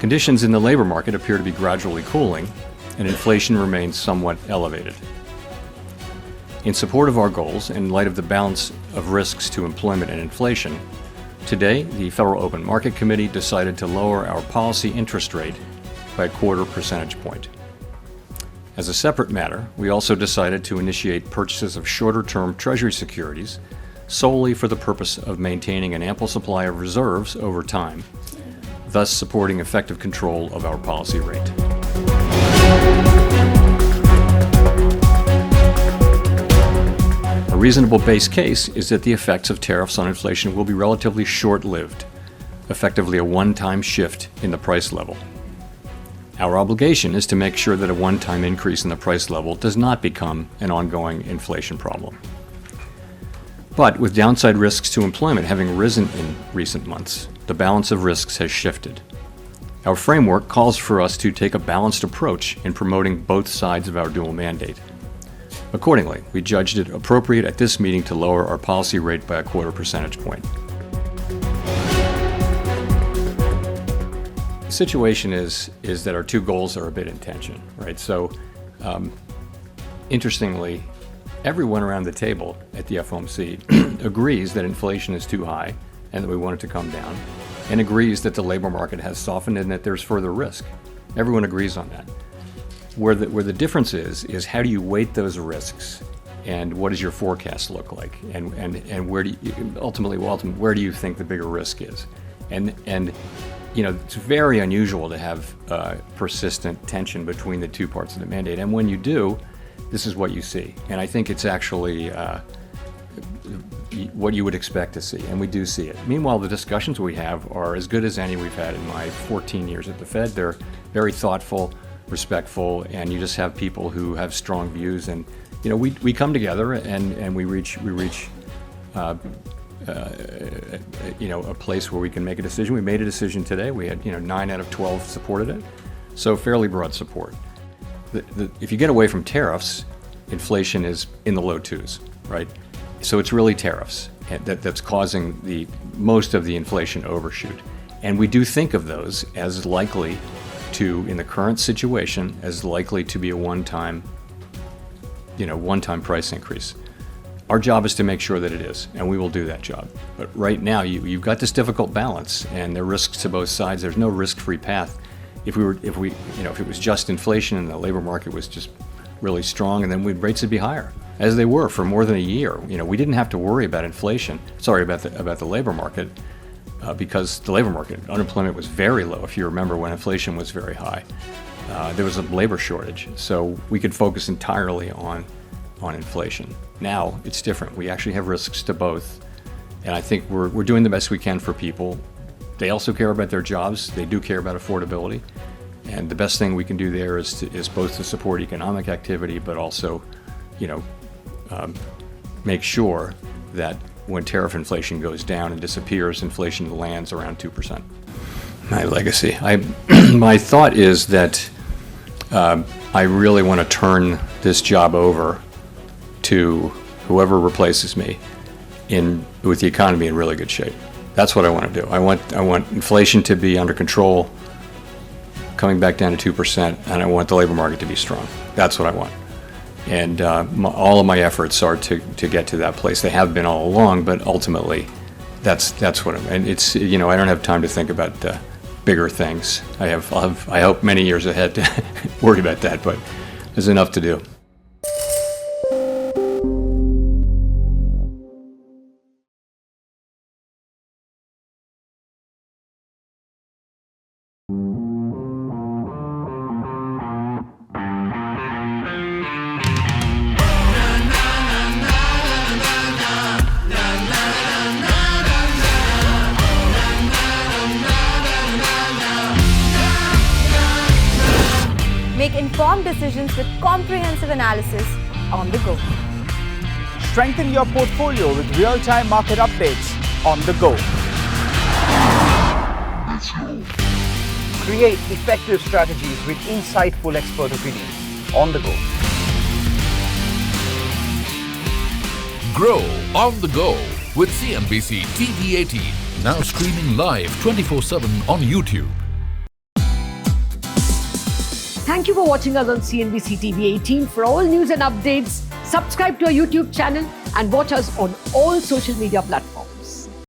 Conditions in the labor market appear to be gradually cooling, and inflation remains somewhat elevated. In support of our goals, in light of the balance of risks to employment and inflation, today the Federal Open Market Committee decided to lower our policy interest rate by 1/4 percentage point. As a separate matter, we also decided to initiate purchases of shorter-term Treasury securities solely for the purpose of maintaining an ample supply of reserves over time, thus supporting effective control of our policy rate. A reasonable base case is that the effects of tariffs on inflation will be relatively short-lived, effectively a one-time shift in the price level. Our obligation is to make sure that a one-time increase in the price level does not become an ongoing inflation problem. But with downside risks to employment having risen in recent months, the balance of risks has shifted. Our framework calls for us to take a balanced approach in promoting both sides of our dual mandate. Accordingly, we judged it appropriate at this meeting to lower our policy rate by 1/4 percentage point. The situation is that our two goals are a bit in tension, right? So, interestingly, everyone around the table at the FOMC agrees that inflation is too high and that we want it to come down, and agrees that the labor market has softened and that there's further risk. Everyone agrees on that. Where the difference is how do you weight those risks, and what does your forecast look like, and where do you, ultimately where do you think the bigger risk is? And you know, it's very unusual to have persistent tension between the two parts of the mandate, and when you do, this is what you see. And I think it's actually what you would expect to see, and we do see it. Meanwhile, the discussions we have are as good as any we've had in my 14 years at the Fed. They're very thoughtful, respectful, and you just have people who have strong views. And you know, we come together and we reach you know, a place where we can make a decision. We made a decision today. We had 9 out of 12 supported it, so fairly broad support. If you get away from tariffs, inflation is in the low 2s, right? So it's really tariffs that's causing most of the inflation overshoot. And we do think of those as likely to, in the current situation, as likely to be a one-time price increase. Our job is to make sure that it is, and we will do that job. But right now, you've got this difficult balance, and there are risks to both sides. There's no risk-free path. If it was just inflation and the labor market was just really strong, and then rates would be higher, as they were for more than a year. We didn't have to worry about inflation. Sorry, about the labor market, because the labor market unemployment was very low. If you remember when inflation was very high, there was a labor shortage, so we could focus entirely on inflation. Now it's different. We actually have risks to both, and I think we're doing the best we can for people. They also care about their jobs. They do care about affordability, and the best thing we can do there is both to support economic activity, but also, make sure that when tariff inflation goes down and disappears, inflation lands around 2%. My legacy. My thought is that I really want to turn this job over to whoever replaces me with the economy in really good shape. That's what I want to do. I want inflation to be under control, coming back down to 2%, and I want the labor market to be strong. That's what I want. And all of my efforts are to get to that place. They have been all along, but ultimately, that's what I'm. And it's I don't have time to think about bigger things. I hope many years ahead to worry about that, but there's enough to do. Make informed decisions with comprehensive analysis on the go. Strengthen your portfolio with real-time market updates on the go. Create effective strategies with insightful expert opinions on the go. Grow on the go with CNBC-TV18, now streaming live 24/7 on YouTube. Thank you for watching us on CNBC TV18. For all news and updates, subscribe to our YouTube channel and watch us on all social media platforms.